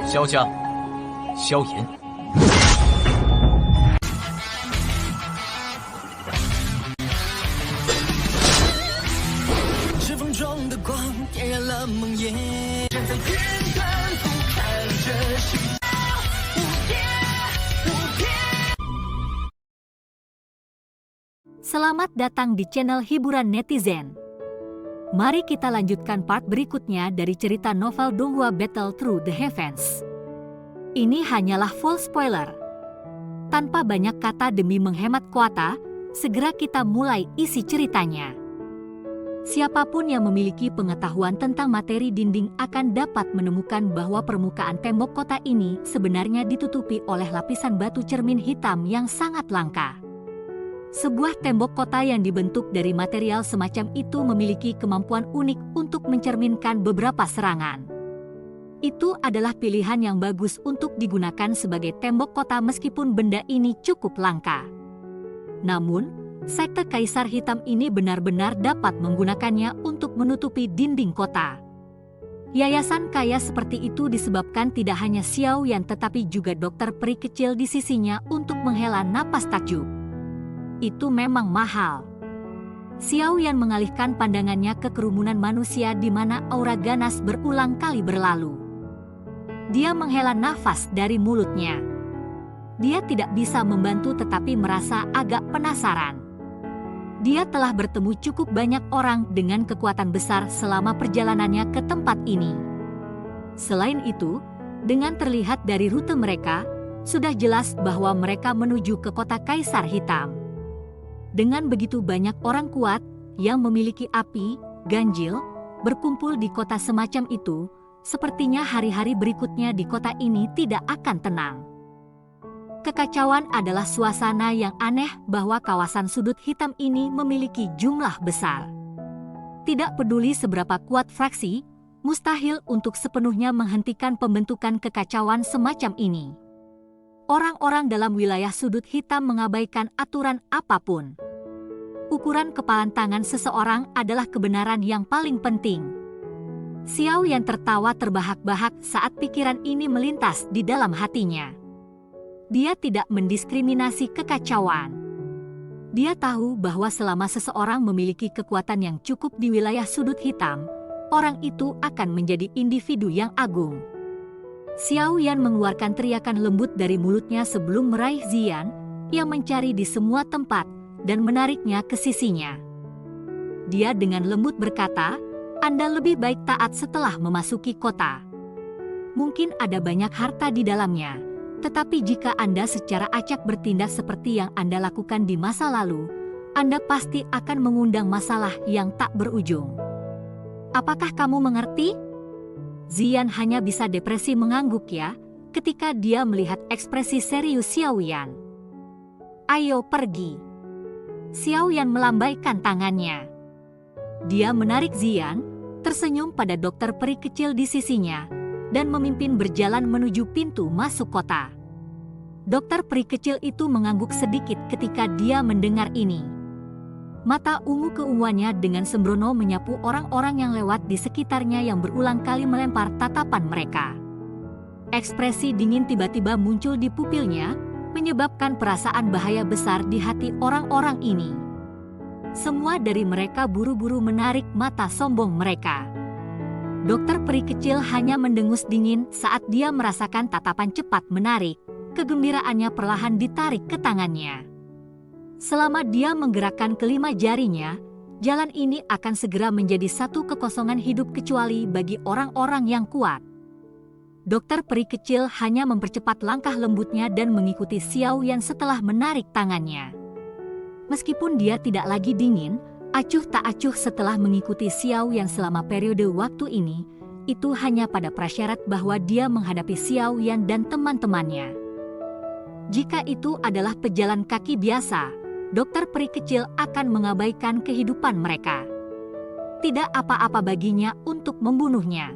萧家、萧炎。指缝中的光点燃了梦魇，站在天端俯瞰着世界无边无边。 Selamat datang di channel hiburan netizen. Mari kita lanjutkan part berikutnya dari cerita novel Donghua Battle Through the Heavens. Ini hanyalah full spoiler. Tanpa banyak kata demi menghemat kuota, segera kita mulai isi ceritanya. Siapapun yang memiliki pengetahuan tentang materi dinding akan dapat menemukan bahwa permukaan tembok kota ini sebenarnya ditutupi oleh lapisan batu cermin hitam yang sangat langka. Sebuah tembok kota yang dibentuk dari material semacam itu memiliki kemampuan unik untuk mencerminkan beberapa serangan. Itu adalah pilihan yang bagus untuk digunakan sebagai tembok kota meskipun benda ini cukup langka. Namun, sekte Kaisar Hitam ini benar-benar dapat menggunakannya untuk menutupi dinding kota. Yayasan kaya seperti itu disebabkan tidak hanya Xiao Yan tetapi juga dokter peri kecil di sisinya untuk menghela napas takjub. Itu memang mahal. Xiao Yan mengalihkan pandangannya ke kerumunan manusia di mana aura ganas berulang kali berlalu. Dia menghela nafas dari mulutnya. Dia tidak bisa membantu tetapi merasa agak penasaran. Dia telah bertemu cukup banyak orang dengan kekuatan besar selama perjalanannya ke tempat ini. Selain itu, dengan terlihat dari rute mereka, sudah jelas bahwa mereka menuju ke kota Kaisar Hitam. Dengan begitu banyak orang kuat yang memiliki api, ganjil, berkumpul di kota semacam itu, sepertinya hari-hari berikutnya di kota ini tidak akan tenang. Kekacauan adalah suasana yang aneh bahwa kawasan sudut hitam ini memiliki jumlah besar. Tidak peduli seberapa kuat fraksi, mustahil untuk sepenuhnya menghentikan pembentukan kekacauan semacam ini. Orang-orang dalam wilayah sudut hitam mengabaikan aturan apapun. Ukuran kepalan tangan seseorang adalah kebenaran yang paling penting. Xiao Yan tertawa terbahak-bahak saat pikiran ini melintas di dalam hatinya. Dia tidak mendiskriminasi kekacauan. Dia tahu bahwa selama seseorang memiliki kekuatan yang cukup di wilayah sudut hitam, orang itu akan menjadi individu yang agung. Xiao Yan mengeluarkan teriakan lembut dari mulutnya sebelum meraih Ziyan, yang mencari di semua tempat, dan menariknya ke sisinya. Dia dengan lembut berkata, "Anda lebih baik taat setelah memasuki kota. Mungkin ada banyak harta di dalamnya, tetapi jika Anda secara acak bertindak seperti yang Anda lakukan di masa lalu, Anda pasti akan mengundang masalah yang tak berujung. Apakah kamu mengerti?" Ziyan hanya bisa depresi mengangguk ya, ketika dia melihat ekspresi serius Xiao Yan. "Ayo pergi." Xiao Yan melambaikan tangannya. Dia menarik Ziyan, tersenyum pada dokter peri kecil di sisinya, dan memimpin berjalan menuju pintu masuk kota. Dokter peri kecil itu mengangguk sedikit ketika dia mendengar ini. Mata ungu keunguannya dengan sembrono menyapu orang-orang yang lewat di sekitarnya yang berulang kali melempar tatapan mereka. Ekspresi dingin tiba-tiba muncul di pupilnya, menyebabkan perasaan bahaya besar di hati orang-orang ini. Semua dari mereka buru-buru menarik mata sombong mereka. Dokter peri kecil hanya mendengus dingin saat dia merasakan tatapan cepat menarik, kegembiraannya perlahan ditarik ke tangannya. Selama dia menggerakkan kelima jarinya, jalan ini akan segera menjadi satu kekosongan hidup kecuali bagi orang-orang yang kuat. Dokter peri kecil hanya mempercepat langkah lembutnya dan mengikuti Xiao Yan setelah menarik tangannya. Meskipun dia tidak lagi dingin, acuh tak acuh setelah mengikuti Xiao Yan selama periode waktu ini, itu hanya pada prasyarat bahwa dia menghadapi Xiao Yan dan teman-temannya. Jika itu adalah pejalan kaki biasa, dokter peri kecil akan mengabaikan kehidupan mereka. Tidak apa-apa baginya untuk membunuhnya.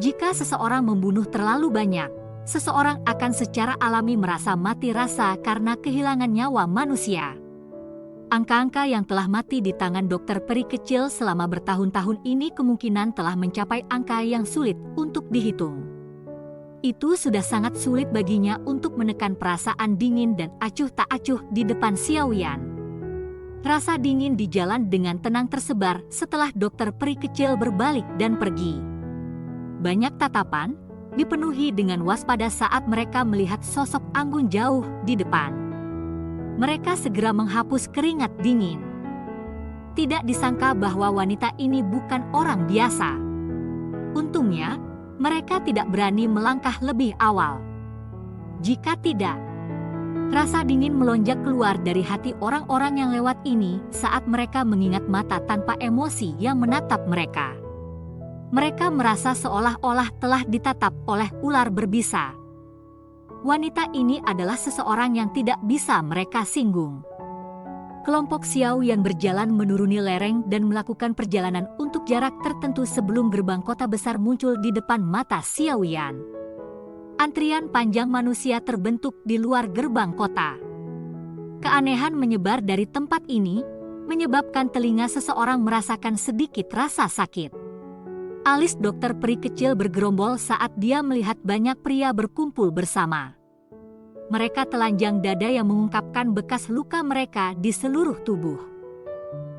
Jika seseorang membunuh terlalu banyak, seseorang akan secara alami merasa mati rasa karena kehilangan nyawa manusia. Angka-angka yang telah mati di tangan dokter peri kecil selama bertahun-tahun ini kemungkinan telah mencapai angka yang sulit untuk dihitung. Itu sudah sangat sulit baginya untuk menekan perasaan dingin dan acuh tak acuh di depan Xiaoyan. Rasa dingin di jalan dengan tenang tersebar setelah dokter peri kecil berbalik dan pergi. Banyak tatapan dipenuhi dengan waspada saat mereka melihat sosok Anggun jauh di depan. Mereka segera menghapus keringat dingin. Tidak disangka bahwa wanita ini bukan orang biasa. Untungnya, mereka tidak berani melangkah lebih awal. Jika tidak, rasa dingin melonjak keluar dari hati orang-orang yang lewat ini saat mereka mengingat mata tanpa emosi yang menatap mereka. Mereka merasa seolah-olah telah ditatap oleh ular berbisa. Wanita ini adalah seseorang yang tidak bisa mereka singgung. Kelompok Xiaoyan berjalan menuruni lereng dan melakukan perjalanan untuk jarak tertentu sebelum gerbang kota besar muncul di depan mata Xiaoyan. Antrian panjang manusia terbentuk di luar gerbang kota. Keanehan menyebar dari tempat ini, menyebabkan telinga seseorang merasakan sedikit rasa sakit. Alis dokter peri kecil bergerombol saat dia melihat banyak pria berkumpul bersama. Mereka telanjang dada yang mengungkapkan bekas luka mereka di seluruh tubuh.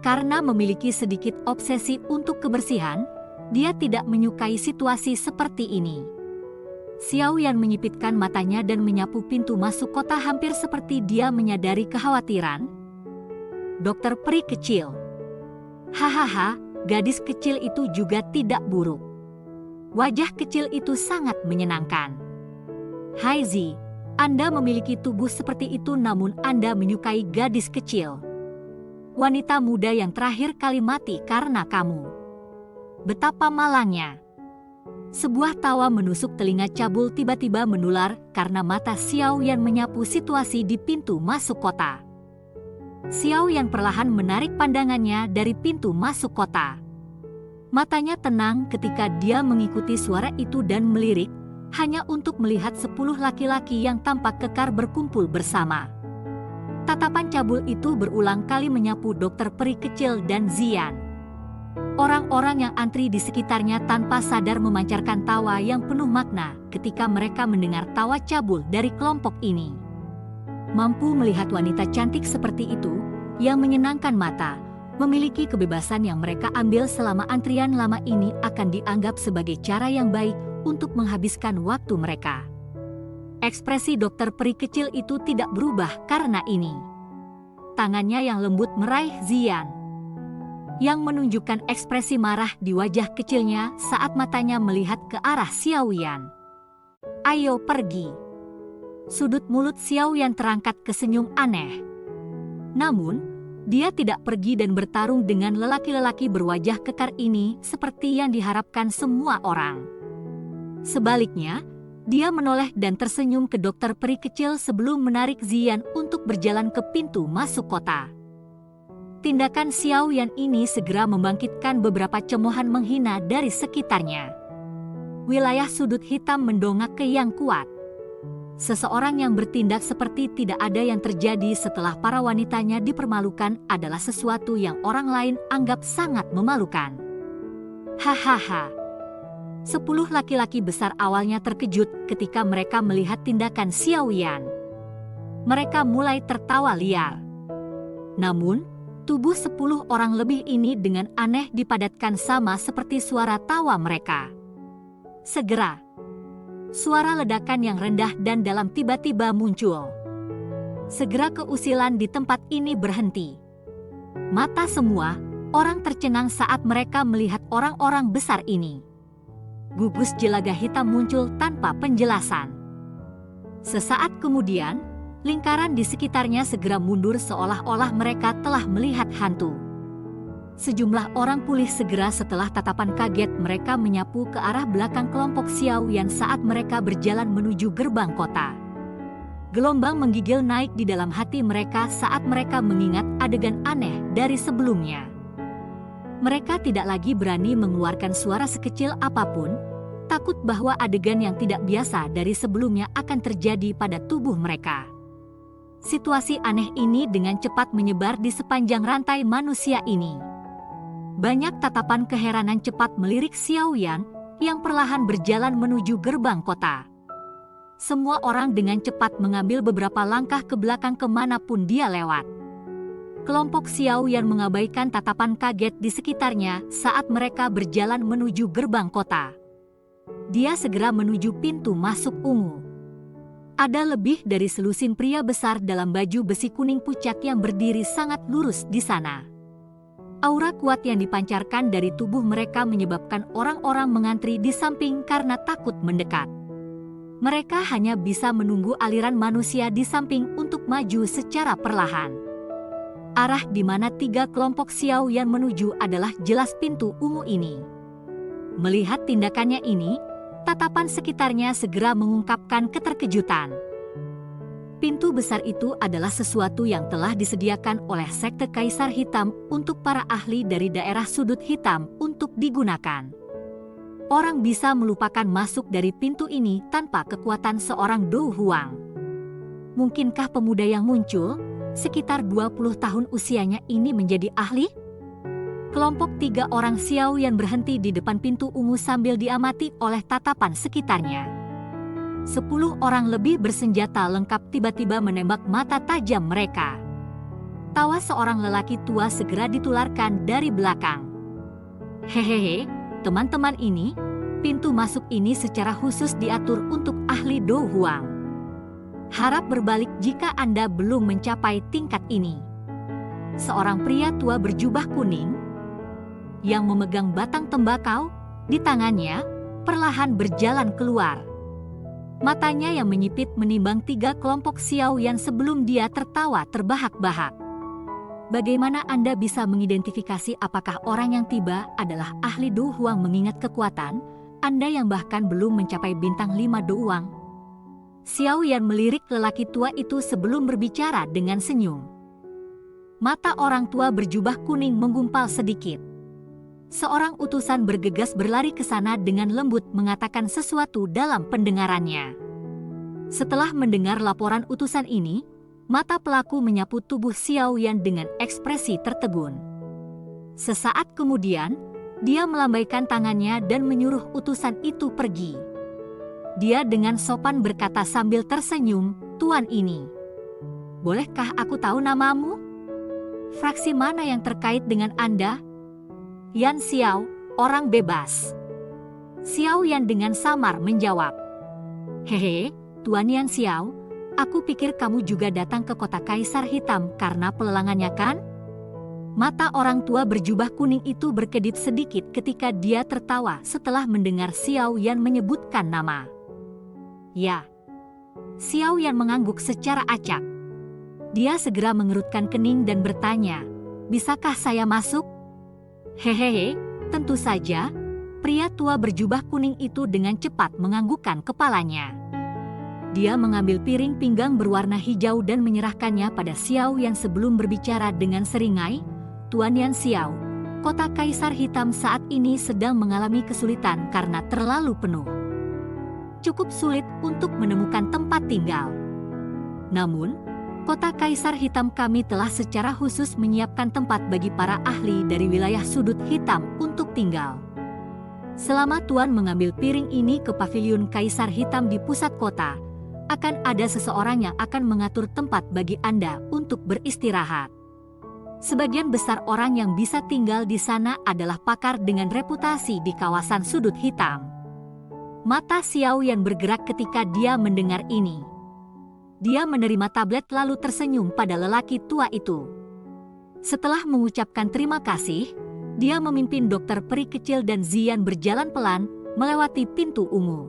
Karena memiliki sedikit obsesi untuk kebersihan, dia tidak menyukai situasi seperti ini. Xiaoyan menyipitkan matanya dan menyapu pintu masuk kota hampir seperti dia menyadari kekhawatiran. Dokter peri kecil. Hahaha, gadis kecil itu juga tidak buruk. Wajah kecil itu sangat menyenangkan. Hai Zi. Anda memiliki tubuh seperti itu namun Anda menyukai gadis kecil. Wanita muda yang terakhir kali mati karena kamu. Betapa malangnya. Sebuah tawa menusuk telinga cabul tiba-tiba menular karena mata Xiaoyan menyapu situasi di pintu masuk kota. Xiaoyan perlahan menarik pandangannya dari pintu masuk kota. Matanya tenang ketika dia mengikuti suara itu dan melirik, hanya untuk melihat 10 laki-laki yang tampak kekar berkumpul bersama. Tatapan cabul itu berulang kali menyapu dokter peri kecil dan Zian. Orang-orang yang antri di sekitarnya tanpa sadar memancarkan tawa yang penuh makna ketika mereka mendengar tawa cabul dari kelompok ini. Mampu melihat wanita cantik seperti itu, yang menyenangkan mata, memiliki kebebasan yang mereka ambil selama antrian lama ini akan dianggap sebagai cara yang baik untuk menghabiskan waktu mereka. Ekspresi dokter peri kecil itu tidak berubah karena ini. Tangannya yang lembut meraih Zian, yang menunjukkan ekspresi marah di wajah kecilnya saat matanya melihat ke arah Xiaoyan. Ayo pergi. Sudut mulut Xiaoyan terangkat ke senyum aneh. Namun, dia tidak pergi dan bertarung dengan lelaki-lelaki berwajah kekar ini seperti yang diharapkan semua orang. Sebaliknya, dia menoleh dan tersenyum ke dokter peri kecil sebelum menarik Zian untuk berjalan ke pintu masuk kota. Tindakan Xiaoyan ini segera membangkitkan beberapa cemoohan menghina dari sekitarnya. Wilayah sudut hitam mendongak ke yang kuat. Seseorang yang bertindak seperti tidak ada yang terjadi setelah para wanitanya dipermalukan adalah sesuatu yang orang lain anggap sangat memalukan. Hahaha. 10 laki-laki besar awalnya terkejut ketika mereka melihat tindakan Xiaoyan. Mereka mulai tertawa liar. Namun, tubuh 10 orang lebih ini dengan aneh dipadatkan sama seperti suara tawa mereka. Segera, suara ledakan yang rendah dan dalam tiba-tiba muncul. Segera keusilan di tempat ini berhenti. Mata semua orang tercengang saat mereka melihat orang-orang besar ini. Gugus jelaga hitam muncul tanpa penjelasan. Sesaat kemudian, lingkaran di sekitarnya segera mundur seolah-olah mereka telah melihat hantu. Sejumlah orang pulih segera setelah tatapan kaget mereka menyapu ke arah belakang kelompok Xiaoyan saat mereka berjalan menuju gerbang kota. Gelombang menggigil naik di dalam hati mereka saat mereka mengingat adegan aneh dari sebelumnya. Mereka tidak lagi berani mengeluarkan suara sekecil apapun, takut bahwa adegan yang tidak biasa dari sebelumnya akan terjadi pada tubuh mereka. Situasi aneh ini dengan cepat menyebar di sepanjang rantai manusia ini. Banyak tatapan keheranan cepat melirik Xiaoyan yang perlahan berjalan menuju gerbang kota. Semua orang dengan cepat mengambil beberapa langkah ke belakang kemanapun dia lewat. Kelompok Xiao Yan mengabaikan tatapan kaget di sekitarnya saat mereka berjalan menuju gerbang kota. Dia segera menuju pintu masuk ungu. Ada lebih dari selusin pria besar dalam baju besi kuning pucat yang berdiri sangat lurus di sana. Aura kuat yang dipancarkan dari tubuh mereka menyebabkan orang-orang mengantri di samping karena takut mendekat. Mereka hanya bisa menunggu aliran manusia di samping untuk maju secara perlahan. Arah di mana 3 kelompok Xiao Yan menuju adalah jelas pintu ungu ini. Melihat tindakannya ini, tatapan sekitarnya segera mengungkapkan keterkejutan. Pintu besar itu adalah sesuatu yang telah disediakan oleh Sekte Kaisar Hitam untuk para ahli dari daerah sudut hitam untuk digunakan. Orang bisa melupakan masuk dari pintu ini tanpa kekuatan seorang Dou Huang. Mungkinkah pemuda yang muncul, sekitar 20 tahun usianya ini menjadi ahli? Kelompok 3 orang Xiao Yan berhenti di depan pintu ungu sambil diamati oleh tatapan sekitarnya. 10 orang lebih bersenjata lengkap tiba-tiba menembak mata tajam mereka. Tawa seorang lelaki tua segera ditularkan dari belakang. Hehehe, teman-teman ini, pintu masuk ini secara khusus diatur untuk ahli Dou Huang. Harap berbalik jika Anda belum mencapai tingkat ini. Seorang pria tua berjubah kuning yang memegang batang tembakau di tangannya perlahan berjalan keluar. Matanya yang menyipit menimbang 3 kelompok Xiao Yan sebelum dia tertawa terbahak-bahak. Bagaimana Anda bisa mengidentifikasi apakah orang yang tiba adalah ahli Dou Huang mengingat kekuatan Anda yang bahkan belum mencapai bintang 5 Dou Huang? Xiao Yan melirik lelaki tua itu sebelum berbicara dengan senyum. Mata orang tua berjubah kuning menggumpal sedikit. Seorang utusan bergegas berlari ke sana dengan lembut mengatakan sesuatu dalam pendengarannya. Setelah mendengar laporan utusan ini, mata pelaku menyapu tubuh Xiao Yan dengan ekspresi tertegun. Sesaat kemudian, dia melambaikan tangannya dan menyuruh utusan itu pergi. Dia dengan sopan berkata sambil tersenyum, "Tuan ini, bolehkah aku tahu namamu? Fraksi mana yang terkait dengan Anda?" "Yan Xiao, orang bebas." Xiao Yan dengan samar menjawab. "Hehe, Tuan Yan Xiao, aku pikir kamu juga datang ke kota Kaisar Hitam karena pelelangannya kan?" Mata orang tua berjubah kuning itu berkedip sedikit ketika dia tertawa setelah mendengar Xiao Yan menyebutkan nama. "Ya." Xiao Yan mengangguk secara acak. Dia segera mengerutkan kening dan bertanya, "Bisakah saya masuk?" "Hehehe, tentu saja." Pria tua berjubah kuning itu dengan cepat menganggukkan kepalanya. Dia mengambil piring pinggang berwarna hijau dan menyerahkannya pada Xiao Yan sebelum berbicara dengan seringai, "Tuan Yan Xiao, kota Kaisar Hitam saat ini sedang mengalami kesulitan karena terlalu penuh. Cukup sulit untuk menemukan tempat tinggal. Namun, kota Kaisar Hitam kami telah secara khusus menyiapkan tempat bagi para ahli dari wilayah sudut hitam untuk tinggal. Selama Tuan mengambil piring ini ke paviliun Kaisar Hitam di pusat kota, akan ada seseorang yang akan mengatur tempat bagi Anda untuk beristirahat. Sebagian besar orang yang bisa tinggal di sana adalah pakar dengan reputasi di kawasan sudut hitam." Mata Xiao Yan bergerak ketika dia mendengar ini. Dia menerima tablet lalu tersenyum pada lelaki tua itu. Setelah mengucapkan terima kasih, dia memimpin dokter peri kecil dan Zian berjalan pelan melewati pintu ungu.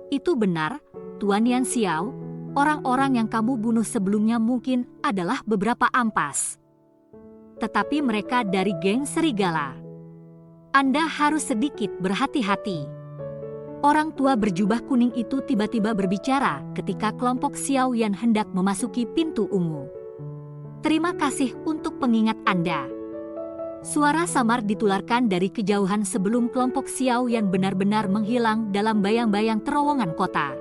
"Itu benar, Tuan Yan Xiao, orang-orang yang kamu bunuh sebelumnya mungkin adalah beberapa ampas. Tetapi mereka dari geng serigala. Anda harus sedikit berhati-hati." Orang tua berjubah kuning itu tiba-tiba berbicara ketika kelompok Xiao Yan hendak memasuki pintu ungu. "Terima kasih untuk pengingat Anda." Suara samar ditularkan dari kejauhan sebelum kelompok Xiao Yan benar-benar menghilang dalam bayang-bayang terowongan kota.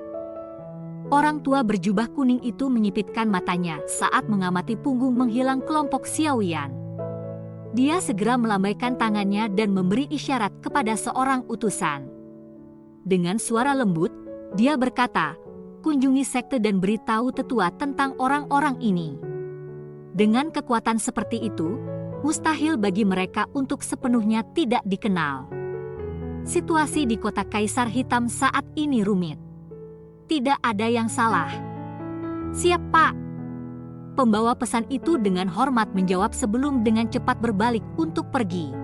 Orang tua berjubah kuning itu menyipitkan matanya saat mengamati punggung menghilang kelompok Xiao Yan. Dia segera melambaikan tangannya dan memberi isyarat kepada seorang utusan. Dengan suara lembut, dia berkata, kunjungi sekte dan beritahu tetua tentang orang-orang ini. Dengan kekuatan seperti itu, mustahil bagi mereka untuk sepenuhnya tidak dikenal. Situasi di kota Kaisar Hitam saat ini rumit. Tidak ada yang salah. Siap, Pak. Pembawa pesan itu dengan hormat menjawab sebelum dengan cepat berbalik untuk pergi.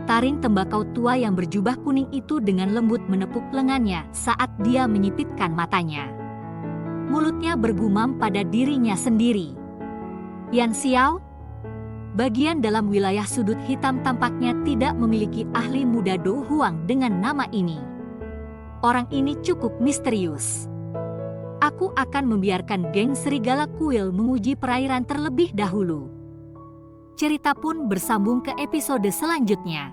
Taring tembakau tua yang berjubah kuning itu dengan lembut menepuk lengannya saat dia menyipitkan matanya. Mulutnya bergumam pada dirinya sendiri. Yan Xiao? Bagian dalam wilayah sudut hitam tampaknya tidak memiliki ahli muda Do Huang dengan nama ini. Orang ini cukup misterius. Aku akan membiarkan geng serigala kuil menguji perairan terlebih dahulu. Cerita pun bersambung ke episode selanjutnya.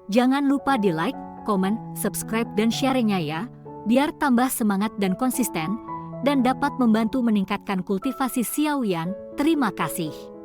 Jangan lupa di like, komen, subscribe dan share-nya ya, biar tambah semangat dan konsisten, dan dapat membantu meningkatkan kultivasi Xiaoyan. Terima kasih.